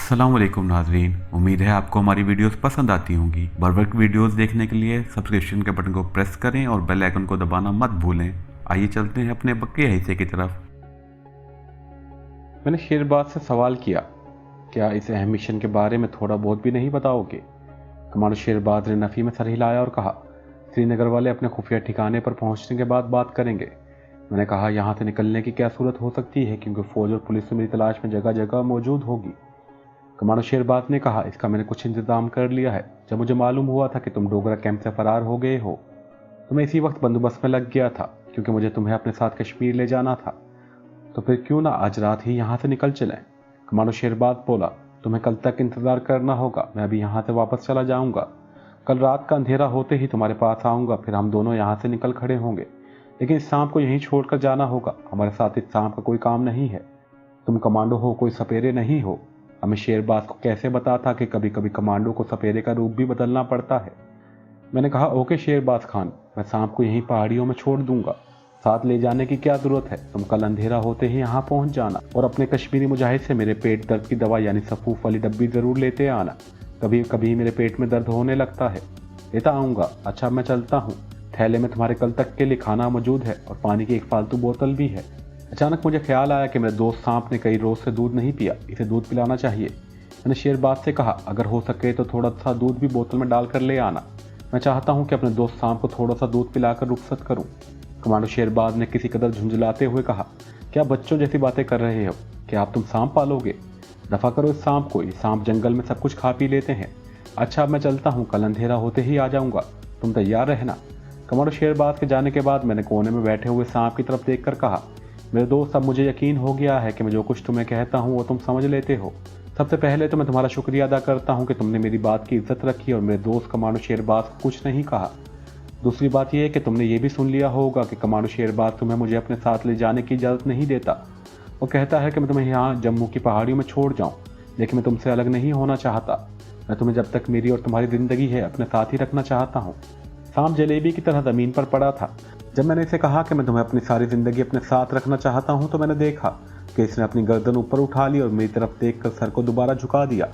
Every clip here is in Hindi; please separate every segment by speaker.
Speaker 1: अस्सलामुअलैकुम नाजरीन, उम्मीद है आपको हमारी वीडियोस पसंद आती होंगी। बर्बर वीडियोस देखने के लिए सब्सक्रिप्शन के बटन को प्रेस करें और बेल आइकन को दबाना मत भूलें। आइए चलते हैं अपने बकिया हिस्से की तरफ।
Speaker 2: मैंने शेरबाज से सवाल किया, क्या इस अहम मिशन के बारे में थोड़ा बहुत भी नहीं बताओगे? कमांडो शेरबाज ने नफ़ी में सर हिलाया और कहा, श्रीनगर वाले अपने खुफिया ठिकाने पर पहुंचने के बाद बात करेंगे। मैंने कहा, यहाँ से निकलने की क्या सूरत हो सकती है, क्योंकि फौज और पुलिस तो मेरी तलाश में जगह जगह मौजूद होगी। कमांडो शेरबाज ने कहा, इसका मैंने कुछ इंतजाम कर लिया है। जब मुझे मालूम हुआ था कि तुम डोगरा कैंप से फरार हो गए हो तो मैं इसी वक्त बंदोबस्त में लग गया था, क्योंकि मुझे तुम्हें अपने साथ कश्मीर ले जाना था। तो फिर क्यों ना आज रात ही यहाँ से निकल चलें? कमांडो शेरबाज बोला, तुम्हें कल तक इंतजार करना होगा, मैं अभी यहाँ से वापस चला जाऊंगा। कल रात का अंधेरा होते ही तुम्हारे पास आऊंगा, फिर हम दोनों यहाँ से निकल खड़े होंगे। लेकिन इस सांप को यहीं छोड़कर जाना होगा, हमारे साथ इस सांप का कोई काम नहीं है। तुम कमांडो हो, कोई सपेरे नहीं हो। हमें शेरबाज को कैसे बता था कि कभी कभी कमांडो को सपेरे का रूप भी बदलना पड़ता है। मैंने कहा, ओके शेरबाज खान, मैं सांप को यहीं पहाड़ियों में छोड़ दूंगा। साथ ले जाने की क्या जरूरत है? तुम कल अंधेरा होते ही यहाँ पहुंच जाना और अपने कश्मीरी मुजाहिद से मेरे पेट दर्द की दवा यानी सफूफ वाली डब्बी जरूर लेते आना। कभी कभी मेरे पेट में दर्द होने लगता है। लेता आऊंगा। अच्छा, मैं चलता हूँ। थैले में तुम्हारे कल तक के लिए खाना मौजूद है और पानी की एक फालतू बोतल भी है। अचानक मुझे ख्याल आया कि मेरे दोस्त सांप ने कई रोज से दूध नहीं पिया, इसे दूध पिलाना चाहिए। मैंने शेरबाज से कहा, अगर हो सके तो थोड़ा सा दूध भी बोतल में डालकर ले आना। मैं चाहता हूं कि अपने दोस्त सांप को थोड़ा सा दूध पिलाकर रुखसत करूं। कमांडो शेरबाज ने किसी कदर झुंझलाते हुए कहा, क्या बच्चों जैसी बातें कर रहे हो? क्या आप तुम सांप पालोगे? दफा करो इस सांप को, ये सांप जंगल में सब कुछ खा पी लेते हैं। अच्छा, अब मैं चलता हूँ, कल अंधेरा होते ही आ जाऊंगा, तुम तैयार रहना। कमांडो शेरबाज के जाने के बाद मैंने कोने में बैठे हुए सांप की तरफ देखकर कहा, मेरे दोस्त, अब मुझे यकीन हो गया है कि मैं जो कुछ तुम्हें कहता हूँ वो तुम समझ लेते हो। सबसे पहले तो मैं तुम्हारा शुक्रिया अदा करता हूँ कि तुमने मेरी बात की इज्जत रखी और मेरे दोस्त कमांडो शेरबाज को कुछ नहीं कहा। दूसरी बात यह है कि तुमने ये भी सुन लिया होगा कि कमांडो शेरबाज तुम्हें मुझे अपने साथ ले जाने की इजाज़त नहीं देता। वो कहता है कि मैं तुम्हें यहाँ जम्मू की पहाड़ियों में छोड़ जाऊँ, लेकिन मैं तुमसे अलग नहीं होना चाहता। मैं तुम्हें जब तक मेरी और तुम्हारी ज़िंदगी है अपने साथ ही रखना चाहता हूँ। सांप जलेबी की तरह ज़मीन पर पड़ा था। जब मैंने इसे कहा कि मैं तुम्हें अपनी सारी ज़िंदगी अपने साथ रखना चाहता हूँ तो मैंने देखा कि इसने अपनी गर्दन ऊपर उठा ली और मेरी तरफ देखकर सर को दोबारा झुका दिया,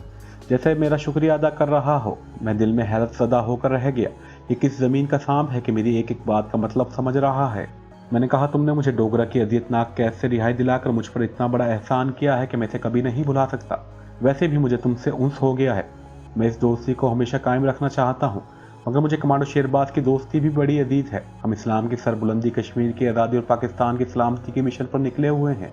Speaker 2: जैसे मेरा शुक्रिया अदा कर रहा हो। मैं दिल में हैरत ज़दा होकर रह गया। ये किस ज़मीन का सांप है कि मेरी एक एक बात का मतलब समझ रहा है। मैंने कहा, तुमने मुझे डोगरा की अजियतनाक कैद से रिहाई दिलाकर मुझ पर इतना बड़ा एहसान किया है कि मैं इसे कभी नहीं भुला सकता। वैसे भी मुझे तुमसे उन्स हो गया है। मैं इस दोस्ती को हमेशा कायम रखना चाहता हूँ, मगर मुझे कमांडो शेरबाज की दोस्ती भी बड़ी अजीज है। हम इस्लाम की सरबुलंदी, कश्मीर की आज़ादी और पाकिस्तान की सलामती के मिशन पर निकले हुए हैं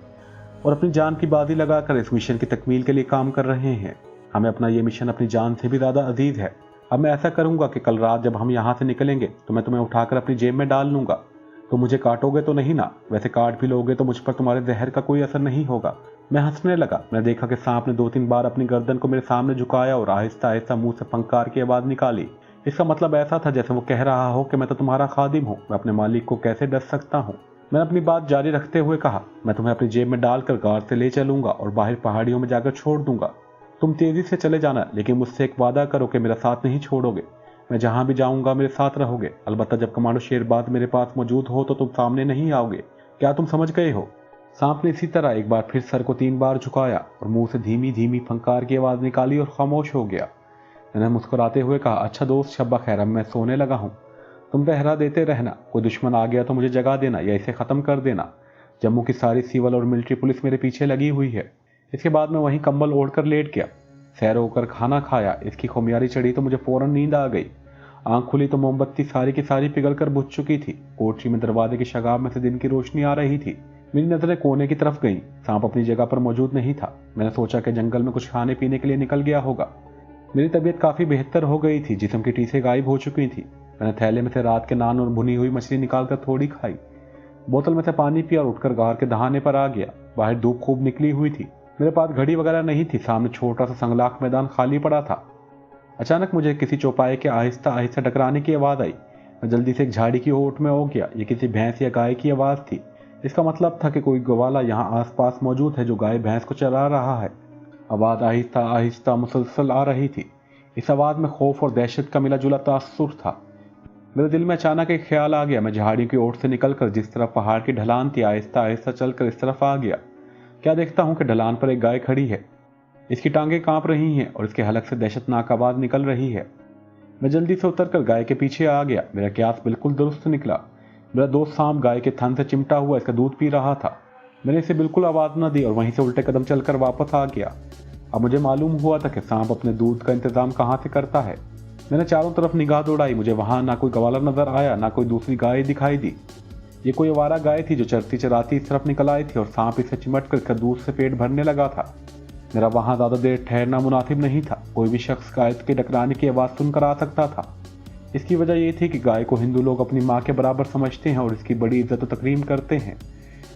Speaker 2: और अपनी जान की बाजी लगाकर इस मिशन की तकमील के लिए काम कर रहे हैं। हमें अपना ये मिशन अपनी जान से भी ज़्यादा अजीज है। अब मैं ऐसा करूंगा कि कल रात जब हम यहाँ से निकलेंगे तो मैं तुम्हें उठाकर अपनी जेब में डाल लूंगा। तो मुझे काटोगे तो नहीं ना? वैसे काट भी लोगे तो मुझ पर तुम्हारे जहर का कोई असर नहीं होगा। मैं हंसने लगा। मैं देखा कि सांप ने 2-3 बार अपनी गर्दन को मेरे सामने झुकाया और आहिस्ता आहिस्ता मुंह से फंकार की आवाज़ निकाली। इसका मतलब ऐसा था जैसे वो कह रहा हो कि मैं तो तुम्हारा खादिम हूँ, मैं अपने मालिक को कैसे डस सकता हूँ। मैंने अपनी बात जारी रखते हुए कहा, मैं तुम्हें अपनी जेब में डालकर गार से ले चलूंगा और बाहर पहाड़ियों में जाकर छोड़ दूंगा। तुम तेजी से चले जाना, लेकिन मुझसे एक वादा करो कि मेरा साथ नहीं छोड़ोगे। मैं जहां भी जाऊंगा मेरे साथ रहोगे। अलबत्ता जब कमांडो शेरबाज मेरे पास मौजूद हो तो तुम सामने नहीं आओगे। क्या तुम समझ गए हो? सांप ने इसी तरह एक बार फिर सर को 3 बार झुकाया और मुंह से धीमी धीमी फंकार की आवाज निकाली और खामोश हो गया। मैंने मुस्कुराते हुए कहा, अच्छा दोस्त, शब्बा खैर, अब मैं सोने लगा हूँ। तुम पहरा देते रहना। कोई दुश्मन आ गया तो मुझे जगा देना या इसे ख़त्म कर देना। जम्मू की सारी सिविल और मिलिट्री पुलिस मेरे पीछे लगी हुई है। इसके बाद मैं वहीं कंबल ओढ़कर लेट गया। सैर होकर खाना खाया। इसकी खुमियारी चढ़ी तो मुझे फौरन नींद आ गई। आंख खुली तो मोमबत्ती सारी की सारी पिघल कर बुझ चुकी थी। कोठरी में दरवाजे की शगाफ में से दिन की रोशनी आ रही थी। मेरी नजरें कोने की तरफ गईं। सांप अपनी जगह पर मौजूद नहीं था। मैंने सोचा कि जंगल में कुछ खाने पीने के लिए निकल गया होगा। मेरी तबीयत काफ़ी बेहतर हो गई थी। जिस्म की टीसें गायब हो चुकी थी। मैंने थैले में से रात के नान और भुनी हुई मछली निकालकर थोड़ी खाई। बोतल में से पानी पिया और उठकर गार के दहाने पर आ गया। बाहर धूप खूब निकली हुई थी। मेरे पास घड़ी वगैरह नहीं थी। सामने छोटा सा संगलाख मैदान खाली पड़ा था। अचानक मुझे किसी चौपाए के आहिस्ता आहिस्ता टकराने की आवाज़ आई। मैं जल्दी से एक झाड़ी की ओट में हो गया। ये किसी भैंस या गाय की आवाज़ थी। इसका मतलब था कि कोई ग्वाला यहाँ आसपास मौजूद है जो गाय भैंस को चरा रहा है। आवाज़ आहिस्ता आहिस्ता मुसलसल आ रही थी। इस आवाज़ में खौफ और दहशत का मिला जुला तासुर था। मेरे दिल में अचानक एक ख्याल आ गया। मैं झाड़ियों की ओर से निकलकर जिस तरफ पहाड़ की ढलान थी आहिस्ता आहिस्ता चलकर इस तरफ आ गया। क्या देखता हूँ कि ढलान पर एक गाय खड़ी है। इसकी टांगें कांप रही हैं और इसके हलक से दहशतनाक आवाज निकल रही है। मैं जल्दी से उतरकर गाय के पीछे आ गया। मेरा क्यास बिल्कुल दुरुस्त निकला। मेरा दोस्त सांप गाय के थन से चिमटा हुआ इसका दूध पी रहा था। मैंने इसे बिल्कुल आवाज न दी और वहीं से उल्टे कदम चलकर वापस आ गया। अब मुझे मालूम हुआ था कि सांप अपने दूध का इंतजाम कहाँ से करता है। मैंने चारों तरफ निगाह दौड़ाई। मुझे वहां ना कोई गवाला नजर आया, ना कोई दूसरी गाय दिखाई दी। ये कोई आवारा गाय थी जो चरती चराती इस तरफ निकल आई थी और सांप इसे चिमट कर इसका दूध से पेट भरने लगा था। मेरा वहां ज्यादा देर ठहरना मुनासिब नहीं था। कोई भी शख्स गाय के डकराने की आवाज सुनकर आ सकता था। इसकी वजह यह थी कि गाय को हिंदू लोग अपनी माँ के बराबर समझते हैं और इसकी बड़ी इज्जत और तकरीम करते हैं।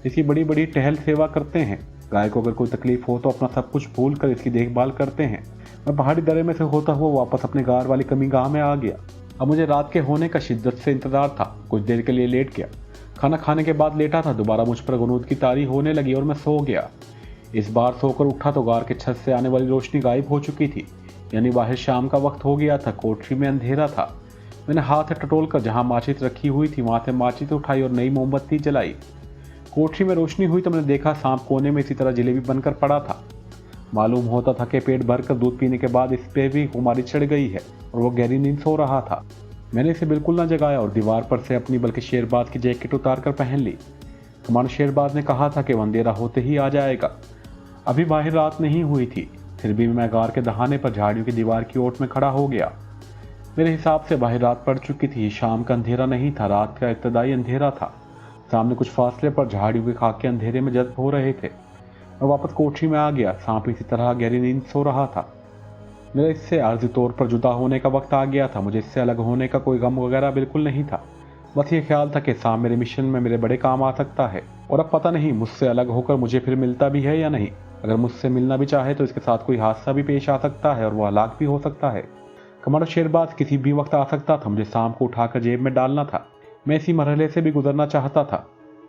Speaker 2: इसकी बड़ी बड़ी टहल सेवा करते हैं। गाय को अगर कोई तकलीफ हो तो अपना सब कुछ भूल कर इसकी देखभाल करते हैं। मैं पहाड़ी दर्रे में से होता हुआ वापस अपने गार वाली कमीगाह में आ गया। अब मुझे रात के होने का शिद्दत से इंतजार था। कुछ देर के लिए लेट गया। खाना खाने के बाद लेटा था। दोबारा मुझ पर गुनूद की तारी होने लगी और मैं सो गया। इस बार सोकर उठा तो गार के छत से आने वाली रोशनी गायब हो चुकी थी, यानी बाहर शाम का वक्त हो गया था। कोठरी में अंधेरा था। मैंने हाथ टटोल कर जहां माचिस रखी हुई थी वहां से माचिस उठाई और नई मोमबत्ती जलाई। कोठरी में रोशनी हुई तो मैंने देखा सांप कोने में इसी तरह जलेबी बनकर पड़ा था। मालूम होता था कि पेट भरकर दूध पीने के बाद इस पे भी खुमारी चढ़ गई है और वो गहरी नींद सो रहा था। मैंने इसे बिल्कुल न जगाया और दीवार पर से अपनी बल्कि शेरबाज की जैकेट उतार कर पहन ली। कमांडर शेरबाज ने कहा था कि वो अंधेरा होते ही आ जाएगा। अभी बाहर रात नहीं हुई थी, फिर भी मैं गार के दहाने पर झाड़ियों की दीवार की ओट में खड़ा हो गया। मेरे हिसाब से बाहर रात पड़ चुकी थी। शाम का अंधेरा नहीं था, रात का इब्तदाई अंधेरा था। सामने कुछ फासले पर झाड़ियों के खाके अंधेरे में जज्ब हो रहे थे। मैं वापस कोठरी में आ गया। सांप इसी तरह गहरी नींद सो रहा था। मेरा इससे आर्जी तौर पर जुदा होने का वक्त आ गया था। मुझे इससे अलग होने का कोई गम वगैरह बिल्कुल नहीं था। बस ये ख्याल था कि सांप मेरे मिशन में मेरे बड़े काम आ सकता है और अब पता नहीं मुझसे अलग होकर मुझे फिर मिलता भी है या नहीं। अगर मुझसे मिलना भी चाहे तो इसके साथ कोई हादसा भी पेश आ सकता है और वह हलाक भी हो सकता है। कमांडर शेरबाज किसी भी वक्त आ सकता था। मुझे सांप को उठाकर जेब में डालना था। मैं इसी मरहले से भी गुजरना चाहता था।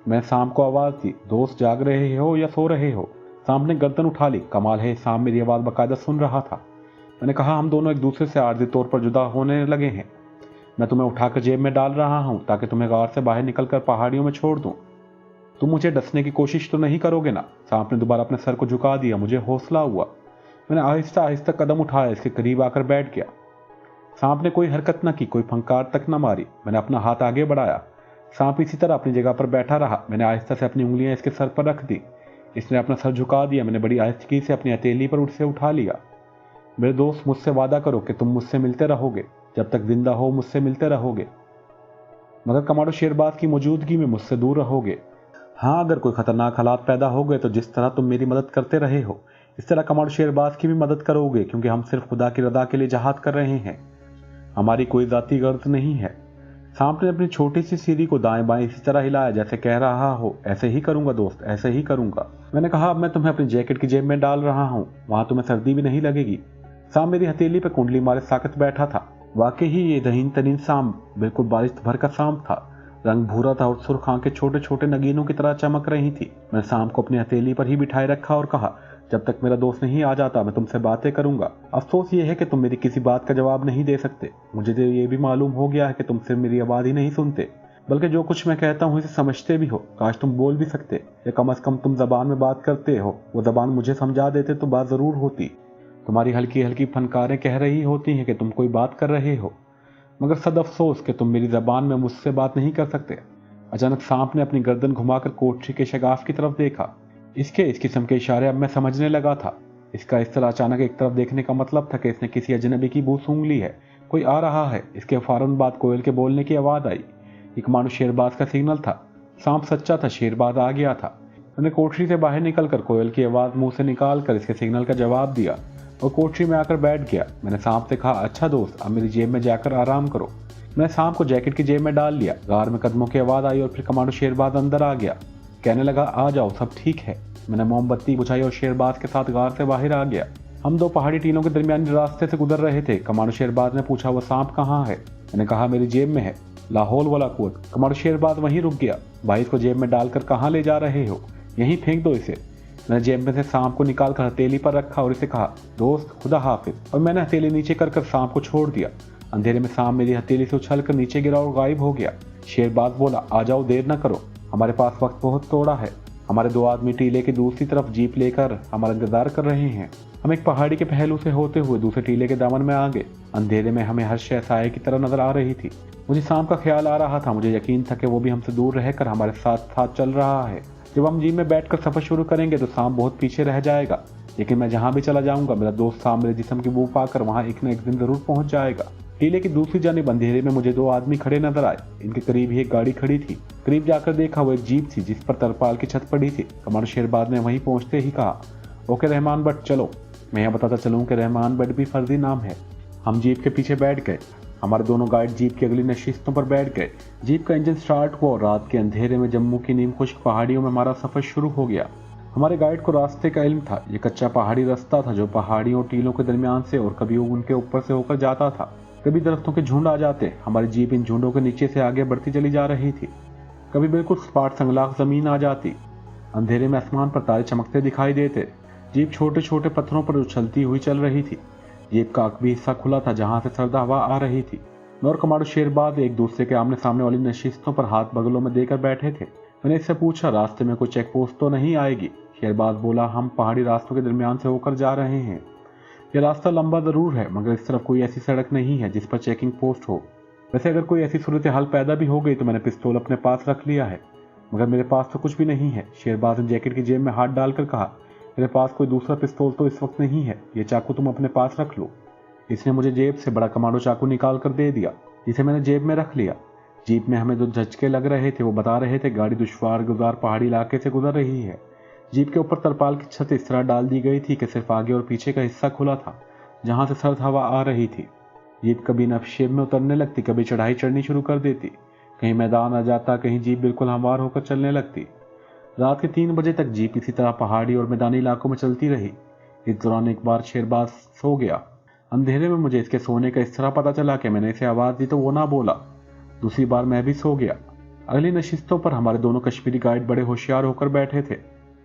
Speaker 2: मैं सांप को आवाज दी, दोस्त जाग रहे हो या सो रहे हो? सांप ने गर्दन उठा ली। कमाल है, सांप मेरी आवाज बाकायदा सुन रहा था। मैंने कहा, हम दोनों एक दूसरे से आर्जी तौर पर जुदा होने लगे हैं। मैं तुम्हें उठाकर जेब में डाल रहा हूं ताकि तुम्हें गार से बाहर निकलकर पहाड़ियों में छोड़ दूं। तुम मुझे डसने की कोशिश तो नहीं करोगे ना? सांप ने दोबारा अपने सर को झुका दिया। मुझे हौसला हुआ। मैंने आहिस्ता आहिस्ता कदम उठाया, इसके करीब आकर बैठ गया। सांप ने कोई हरकत न की, कोई फंकार तक न मारी। मैंने अपना हाथ आगे बढ़ाया। सांप इसी तरह अपनी जगह पर बैठा रहा। मैंने आहिस्ता से अपनी उंगलियां इसके सर पर रख दी। इसने अपना सर झुका दिया। मैंने बड़ी आहिस्तगी से अपनी हथेली पर उसे उठा लिया। मेरे दोस्त, मुझसे वादा करो कि तुम मुझसे मिलते रहोगे। जब तक जिंदा हो मुझसे मिलते रहोगे, मगर कमांडो शेरबाज की मौजूदगी में मुझसे दूर रहोगे। हाँ, अगर कोई खतरनाक हालात पैदा हो गए तो जिस तरह तुम मेरी मदद करते रहे हो इस तरह कमांडो शेरबाज की भी मदद करोगे, क्योंकि हम सिर्फ खुदा की रजा के लिए जहाद कर रहे हैं। हमारी कोई जाती गर्ज नहीं है। सांप ने अपनी छोटी सी सीढ़ी को दाएं बाएं इसी तरह हिलाया जैसे कह रहा हो, ऐसे ही करूंगा दोस्त, ऐसे ही करूंगा। मैंने कहा, अब मैं तुम्हें अपनी जैकेट की जेब में डाल रहा हूं, वहां तुम्हें सर्दी भी नहीं लगेगी। सांप मेरी हथेली पर कुंडली मारे साकत बैठा था। वाकई ही ये दहीन तरीन सांप बिल्कुल बारिश भर का सांप था। रंग भूरा था और सुर्ख आंखें छोटे छोटे नगीनों की तरह चमक रही थी। मैंने सांप को अपनी हथेली पर ही बिठाए रखा और कहा, जब तक मेरा दोस्त नहीं आ जाता मैं तुमसे बातें करूंगा। अफसोस ये है कि तुम मेरी किसी बात का जवाब नहीं दे सकते। मुझे तो ये भी मालूम हो गया है कि तुम सिर्फ मेरी आवाज ही नहीं सुनते, बल्कि जो कुछ मैं कहता हूँ इसे समझते भी हो। काश तुम बोल भी सकते, या कम से कम तुम जबान में बात करते हो। वो जबान मुझे समझा देते तो बात जरूर होती। तुम्हारी हल्की हल्की फनकारें कह रही होती हैं कि तुम कोई बात कर रहे हो, मगर सद अफसोस कि तुम मेरी जबान में मुझसे बात नहीं कर सकते। अचानक सांप ने अपनी गर्दन घुमाकर कोठरी के शगाफ की तरफ देखा। इसके इस किस्म के इशारे अब मैं समझने लगा था। इसका इस तरह अचानक एक तरफ देखने का मतलब था कि इसने किसी अजनबी की बू सूंघ ली है, कोई आ रहा है। इसके फौरन बाद कोयल के बोलने की आवाज आई। एक मानो शेरबाज का सिग्नल था। सांप सच्चा था, शेरबाज आ गया था। मैंने कोठरी से बाहर निकलकर कोयल की आवाज मुंह से निकाल कर इसके सिग्नल का जवाब दिया और कोठरी में आकर बैठ गया। मैंने सांप से कहा, अच्छा दोस्त, अब मेरी जेब में जाकर आराम करो। मैंने सांप को जैकेट की जेब में डाल लिया। गार में कदमों की आवाज आई और फिर कमांडो शेरबाज अंदर आ गया। कहने लगा, आ जाओ, सब ठीक है। मैंने मोमबत्ती बुझाई और शेरबाज के साथ गार से बाहर आ गया। हम दो पहाड़ी टीलों के दरमियानी रास्ते से गुजर रहे थे। कमांडो शेरबाज ने पूछा, वो सांप कहाँ है? मैंने कहा, मेरी जेब में है। लाहौल वाला कुत। कमांडो शेरबाज वहीं रुक गया। भाई, इसको जेब में डालकर कहाँ ले जा रहे हो? यहीं फेंक दो इसे। मैंने जेब में से सांप को निकाल कर हथेली पर रखा और इसे कहा, दोस्त, खुदा हाफिज। और मैंने हथेली नीचे कर सांप को छोड़ दिया। अंधेरे में सांप मेरी हथेली से उछलकर नीचे गिरा और गायब हो गया। शेरबाज बोला, आ जाओ, देर न करो, हमारे पास वक्त बहुत थोड़ा है। हमारे दो आदमी टीले की दूसरी तरफ जीप लेकर हमारा इंतजार कर रहे हैं। हम एक पहाड़ी के पहलू से होते हुए दूसरे टीले के दामन में आ गए। अंधेरे में हमें हर शय साए की तरह नजर आ रही थी। मुझे शाम का ख्याल आ रहा था। मुझे यकीन था कि वो भी हमसे दूर रहकर हमारे साथ साथ चल रहा है। जब हम जीप में बैठकर सफर शुरू करेंगे तो शाम बहुत पीछे रह जाएगा, लेकिन मैं जहां भी चला जाऊंगा मेरा दोस्त शाम मेरे जिस्म की बू पाकर वहां एक न एक दिन जरूर पहुंच जाएगा। टीले की दूसरी जानिब अंधेरे में मुझे दो आदमी खड़े नजर आए। इनके करीब ही एक गाड़ी खड़ी थी। करीब जाकर देखा वो एक जीप थी जिस पर तरपाल की छत पड़ी थी। कमांडर शेरबाज ने वहीं पहुंचते ही कहा, ओके रहमान बट चलो। मैं यहाँ बताता चलूँ कि रहमान बट भी फर्जी नाम है। हम जीप के पीछे बैठ गए। हमारे दोनों गाइड जीप की अगली नशिस्तों पर बैठ गए। जीप का इंजन स्टार्ट हुआ और रात के अंधेरे में जम्मू की नीम खुश्क पहाड़ियों में हमारा सफर शुरू हो गया। हमारे गाइड को रास्ते का इल्म था। ये कच्चा पहाड़ी रास्ता था जो पहाड़ियों और टीलों के दरमियान से और कभी उनके ऊपर से होकर जाता था। कभी दरख्तों के झुंड आ जाते। हमारी जीप इन झुंडों के नीचे से आगे बढ़ती चली जा रही थी। कभी बिल्कुल सपाट संगलाख जमीन आ जाती। अंधेरे में आसमान पर तारे चमकते दिखाई देते। जीप छोटे छोटे पत्थरों पर उछलती हुई चल रही थी। जीप का आखिरी हिस्सा खुला था जहां से सर्द हवा आ रही थी। मैं और कमांडो शेरबाज एक दूसरे के आमने सामने वाली नशिस्तों पर हाथ बगलों में देकर बैठे थे। मैंने इससे पूछा, रास्ते में कोई चेक पोस्ट तो नहीं आएगी? शेरबाज बोला, हम पहाड़ी रास्तों के दरमियान से होकर जा रहे हैं। यह रास्ता लंबा जरूर है मगर इस तरफ कोई ऐसी सड़क नहीं है जिस पर चेकिंग पोस्ट हो। वैसे अगर कोई ऐसी सूरत हाल पैदा भी हो गई तो मैंने पिस्तौल अपने पास रख लिया है, मगर मेरे पास तो कुछ भी नहीं है। शेरबाज ने जैकेट की जेब में हाथ डालकर कहा, मेरे पास कोई दूसरा पिस्तौल तो इस वक्त नहीं है। ये चाकू तुम अपने पास रख लो। इसने मुझे जेब से बड़ा कमांडो चाकू निकाल कर दे दिया, जिसे मैंने जेब में रख लिया। जीप में हमें जो झटके लग रहे थे वो बता रहे थे गाड़ी दुश्वार गुजार पहाड़ी इलाके से गुजर रही है। जीप के ऊपर तरपाल की छत इस तरह डाल दी गई थी कि सिर्फ आगे और पीछे का हिस्सा खुला था जहां से सर्द हवा आ रही थी। जीप कभी नफशेब में उतरने लगती, कभी चढ़ाई चढ़नी शुरू कर देती। कहीं मैदान आ जाता, कहीं जीप बिल्कुल हमवार होकर चलने लगती। रात के 3 बजे तक जीप इसी तरह पहाड़ी और मैदानी इलाकों में चलती रही। इस दौरान एक बार शेरबाज सो गया। अंधेरे में मुझे इसके सोने का इस तरह पता चला कि मैंने इसे आवाज दी तो वो ना बोला। दूसरी बार मैं भी सो गया। अगली नशिस्तों पर हमारे दोनों कश्मीरी गाइड बड़े होशियार होकर बैठे थे।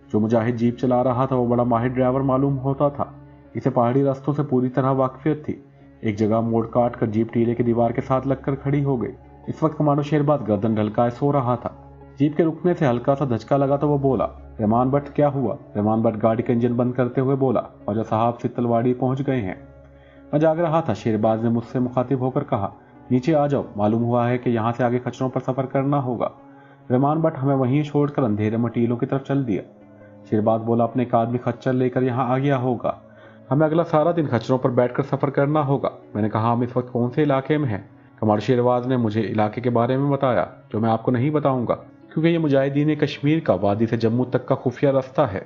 Speaker 2: जो मुजाहिद जीप चला रहा था वो बड़ा माहिर ड्राइवर मालूम होता था। इसे पहाड़ी रास्तों से पूरी तरह वाकफियत थी। एक जगह मोड़ काट कर जीप टीले की दीवार के साथ लगकर खड़ी हो गई। इस वक्त कमांडो शेरबाज गर्दन ढलकाए सो रहा था। जीप के रुकने से हल्का सा धचका लगा तो वो बोला, रहमान बट क्या हुआ? रहमान बट गाड़ी का इंजन बंद करते हुए बोला, ख्वाजा साहब सितलवाड़ी पहुंच गए हैं। मैं जाग रहा था। शेरबाज ने मुझसे मुखातिब होकर कहा, नीचे आ जाओ, मालूम हुआ है कि यहाँ से आगे खच्चरों पर सफर करना होगा। रहमान बट हमें वहीं छोड़कर अंधेरे में टीलों की तरफ चल दिया। शेरबाज बोला, अपने एक आदमी खच्चर लेकर यहाँ आ गया होगा। हमें अगला सारा दिन खच्चरों पर बैठकर सफर करना होगा। मैंने कहा, हम इस वक्त कौन से इलाके में हैं? कमांडर शेरबाज ने मुझे इलाके के बारे में बताया जो मैं आपको नहीं बताऊंगा, क्योंकि ये मुजाहिदीन कश्मीर का वादी से जम्मू तक का खुफिया रास्ता है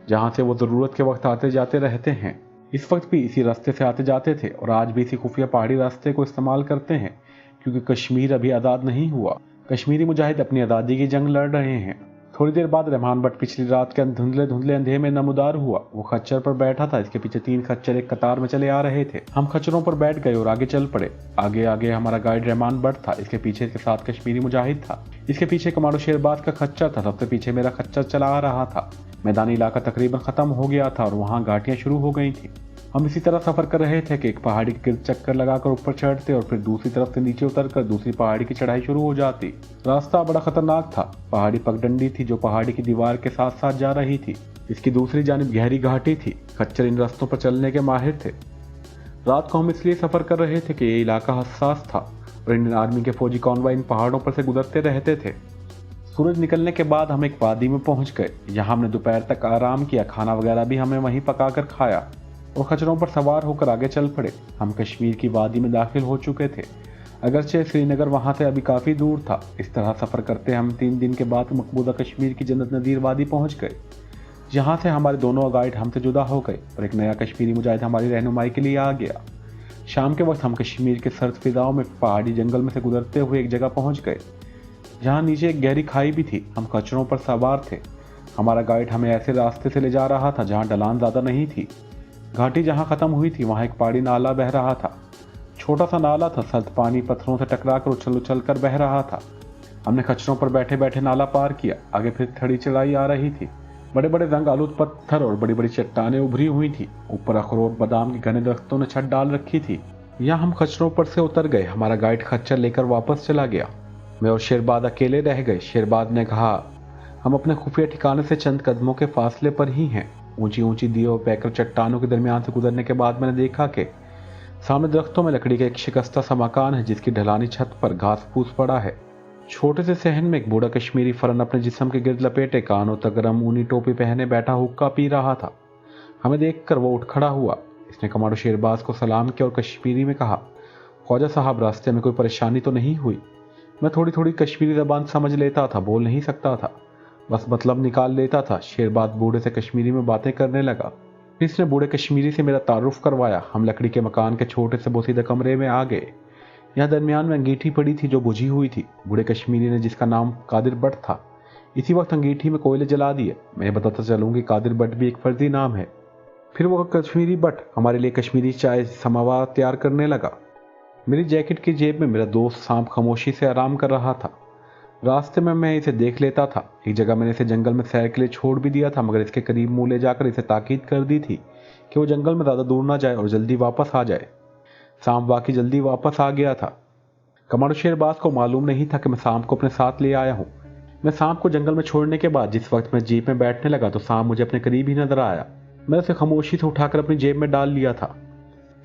Speaker 2: जहाँ से वो ज़रूरत के वक्त आते जाते रहते हैं। इस वक्त भी इसी रास्ते से आते जाते थे और आज भी इसी खुफिया पहाड़ी रास्ते को इस्तेमाल करते हैं, क्योंकि कश्मीर अभी आज़ाद नहीं हुआ। कश्मीरी मुजाहिद अपनी आज़ादी की जंग लड़ रहे हैं। थोड़ी देर बाद रहमान बट पिछली रात के धुंधले धुंधले अंधेरे में नमूदार हुआ। वो खच्चर पर बैठा था। इसके पीछे 3 खच्चर एक कतार में चले आ रहे थे। हम खच्चरों पर बैठ गए और आगे चल पड़े। आगे आगे हमारा गाइड रहमान बट था। इसके पीछे इसके साथ कश्मीरी मुजाहिद था। इसके पीछे कमांडो शेरबाज का खच्चर था। सबसे पीछे मेरा खच्चर चला आ रहा था। मैदानी इलाका तकरीबन खत्म हो गया था और वहाँ घाटियाँ शुरू हो गई थी। हम इसी तरह सफर कर रहे थे कि एक पहाड़ी के गिर्द चक्कर लगाकर ऊपर चढ़ते और फिर दूसरी तरफ से नीचे उतरकर दूसरी पहाड़ी की चढ़ाई शुरू हो जाती। रास्ता बड़ा खतरनाक था। पहाड़ी पगडंडी थी जो पहाड़ी की दीवार के साथ साथ जा रही थी। इसकी दूसरी जानिब गहरी घाटी थी। खच्चर इन रास्तों पर चलने के माहिर थे। रात को हम इसलिए सफर कर रहे थे कि ये इलाका हसास था और इंडियन आर्मी के फौजी कॉन्वॉय इन पहाड़ों पर से गुजरते रहते थे। सूरज निकलने के बाद हम एक वादी में पहुंच गए। यहाँ हमने दोपहर तक आराम किया। खाना वगैरह भी हमने वहीं पकाकर खाया और खच्चरों पर सवार होकर आगे चल पड़े। हम कश्मीर की वादी में दाखिल हो चुके थे। अगरचे श्रीनगर वहाँ से अभी काफ़ी दूर था। इस तरह सफ़र करते हम 3 दिन के बाद मकबूजा कश्मीर की जन्नत नज़ीर वादी पहुँच गए। जहाँ से हमारे दोनों गाइड हमसे जुदा हो गए और एक नया कश्मीरी मुजाहिद हमारी रहनुमाई के लिए आ गया। शाम के वक्त हम कश्मीर के सर्द फिजाओं में पहाड़ी जंगल में से गुजरते हुए एक जगह पहुँच गए जहाँ नीचे एक गहरी खाई भी थी। हम खच्चरों पर सवार थे। हमारा गाइड हमें ऐसे रास्ते से ले जा रहा था जहाँ ढलान ज़्यादा नहीं थी। घाटी जहाँ ख़त्म हुई थी वहाँ एक पहाड़ी नाला बह रहा था। छोटा सा नाला था। सर्द पानी पत्थरों से टकराकर उछल उछल कर बह रहा था। हमने खच्चरों पर बैठे बैठे नाला पार किया। आगे फिर थड़ी चढ़ाई आ रही थी। बड़े बड़े रंग आलूद पत्थर और बड़ी बड़ी चट्टानें उभरी हुई थी। ऊपर अखरोट बादाम के घने दरख्तों ने छत डाल रखी थी। यहाँ हम खच्चरों पर से उतर गए। हमारा गाइड खच्चर लेकर वापस चला गया। मैं और शेरबाज अकेले रह गए। शेरबाज ने कहा, हम अपने खुफिया ठिकाने से चंद कदमों के फासले पर ही हैं। ऊंची ऊंची दीवार पैकर चट्टानों के दरमियान से गुजरने के बाद मैंने देखा कि सामने दरख्तों में लकड़ी का एक शिकस्ता सा मकान है जिसकी ढलानी छत पर घास फूस पड़ा है। छोटे से सहन में एक बूढ़ा कश्मीरी फरन अपने जिस्म के गिर्द लपेटे कानों तक गरम ऊनी टोपी पहने बैठा हुक्का पी रहा था। हमें देखकर वो उठ खड़ा हुआ। इसने कमांडो शेरबाज को सलाम किया और कश्मीरी में कहा, ख्वाजा साहब, रास्ते में कोई परेशानी तो नहीं हुई? मैं थोड़ी थोड़ी कश्मीरी ज़बान समझ लेता था, बोल नहीं सकता था, बस मतलब निकाल लेता था। शेरबाज बूढ़े से कश्मीरी में बातें करने लगा। इसने बूढ़े कश्मीरी से मेरा तारुफ करवाया। हम लकड़ी के मकान के छोटे से बोसीदा कमरे में आ गए। यहाँ दरमियान में अंगीठी पड़ी थी जो बुझी हुई थी। बूढ़े कश्मीरी ने, जिसका नाम कादिर भट्ट था, इसी वक्त अंगीठी में कोयले जला दिए। मैं बताता चलूँ कि कादिर भट्ट भी एक फर्जी नाम है। फिर वो कश्मीरी भट्ट हमारे लिए कश्मीरी चाय समावा तैयार करने लगा। मेरी जैकेट की जेब में मेरा दोस्त सांप खामोशी से आराम कर रहा था। रास्ते में मैं इसे देख लेता था। एक जगह मैंने इसे जंगल में सैर के लिए छोड़ भी दिया था, मगर इसके करीब मुँह ले जाकर इसे ताकीद कर दी थी कि वो जंगल में ज़्यादा दूर ना जाए और जल्दी वापस आ जाए। सांप वाकई जल्दी वापस आ गया था। कमांडो शेरबाज को मालूम नहीं था कि मैं सांप को अपने साथ ले आया हूँ। मैं सांप को जंगल में छोड़ने के बाद जिस वक्त मैं जीप में बैठने लगा तो सांप मुझे अपने करीब ही नजर आया। मैंने उसे खामोशी से उठाकर अपनी जेब में डाल लिया था।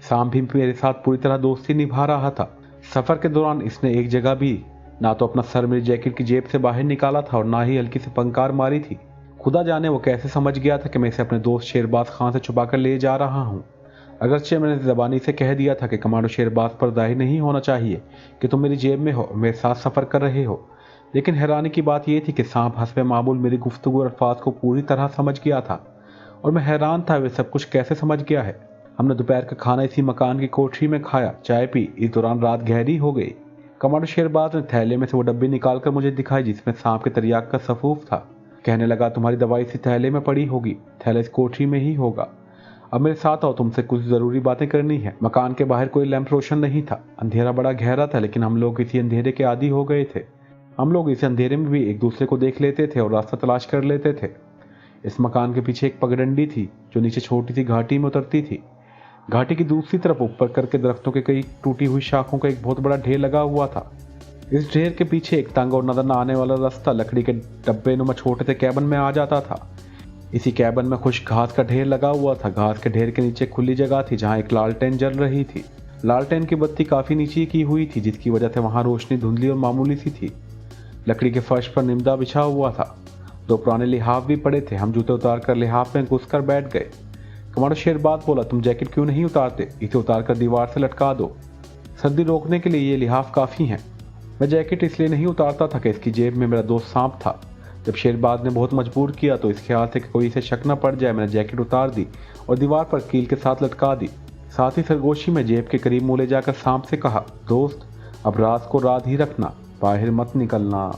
Speaker 2: सांप भी मेरे साथ पूरी तरह दोस्ती निभा रहा था। सफर के दौरान इसने एक जगह भी ना तो अपना सर मेरी जैकेट की जेब से बाहर निकाला था और ना ही हल्की से फंकार मारी थी। खुदा जाने वो कैसे समझ गया था कि मैं इसे अपने दोस्त शेरबाज खां से छुपा कर ले जा रहा हूँ। अगरचे मैंने ज़बानी से कह दिया था कि कमांडो शेरबाज पर जाहिर नहीं होना चाहिए कि तुम मेरी जेब में हो, मेरे साथ सफ़र कर रहे हो, लेकिन हैरानी की बात यह थी कि सांप हस्बे मामूल मेरी गुफ्तगू और अल्फाज को पूरी तरह समझ गया था और मैं हैरान था वे सब कुछ कैसे समझ गया है। हमने दोपहर का खाना इसी मकान की कोठरी में खाया, चाय पी। इस दौरान रात गहरी हो गई। कमांडो शेरबाज ने थैले में से वो डब्बी निकाल कर मुझे दिखाई जिसमें सांप के तरियाक का सफूफ था। कहने लगा, तुम्हारी दवाई इसी थैले में पड़ी होगी, थैला इस कोठरी में ही होगा। अब मेरे साथ आओ, तुमसे कुछ ज़रूरी बातें करनी है। मकान के बाहर कोई लैंप रोशन नहीं था। अंधेरा बड़ा गहरा था, लेकिन हम लोग इसी अंधेरे के आदी हो गए थे। हम लोग इस अंधेरे में भी एक दूसरे को देख लेते थे और रास्ता तलाश कर लेते थे। इस मकान के पीछे एक पगडंडी थी जो नीचे छोटी सी घाटी में उतरती थी। घाटी की दूसरी तरफ ऊपर करके दरख्तों के कई टूटी हुई शाखों का एक बहुत बड़ा ढेर लगा हुआ था। इस ढेर के पीछे एक तंग और नजर न आने वाला रास्ता लकड़ी के डब्बे नुमा छोटे से कैबन में आ जाता था। इसी कैबन में खुश घास का ढेर लगा हुआ था। घास के ढेर के नीचे खुली जगह थी जहाँ एक लालटेन जल रही थी। लालटेन की बत्ती काफ़ी नीचे की हुई थी, जिसकी वजह से वहाँ रोशनी धुंधली और मामूली सी थी। लकड़ी के फर्श पर निमदा बिछा हुआ था। दो पुराने लिहाफ भी पड़े थे। हम जूते उतार कर लिहाफ में घुसकर बैठ गए। कमांडो शेरबाज बोला, तुम जैकेट क्यों नहीं उतारते? इसे उतार कर दीवार से लटका दो। सर्दी रोकने के लिए ये लिहाफ काफ़ी हैं। मैं जैकेट इसलिए नहीं उतारता था कि इसकी जेब में मेरा दोस्त सांप था। जब शेरबाज ने बहुत मजबूर किया तो इस ख्याल से कि कोई इसे शक न पड़ जाए, मैंने जैकेट उतार दी और दीवार पर कील के साथ लटका दी। साथ ही सरगोशी में जेब के करीब मुँह ले जाकर सांप से कहा, दोस्त, अब रात को रात ही रखना, बाहर मत निकलना।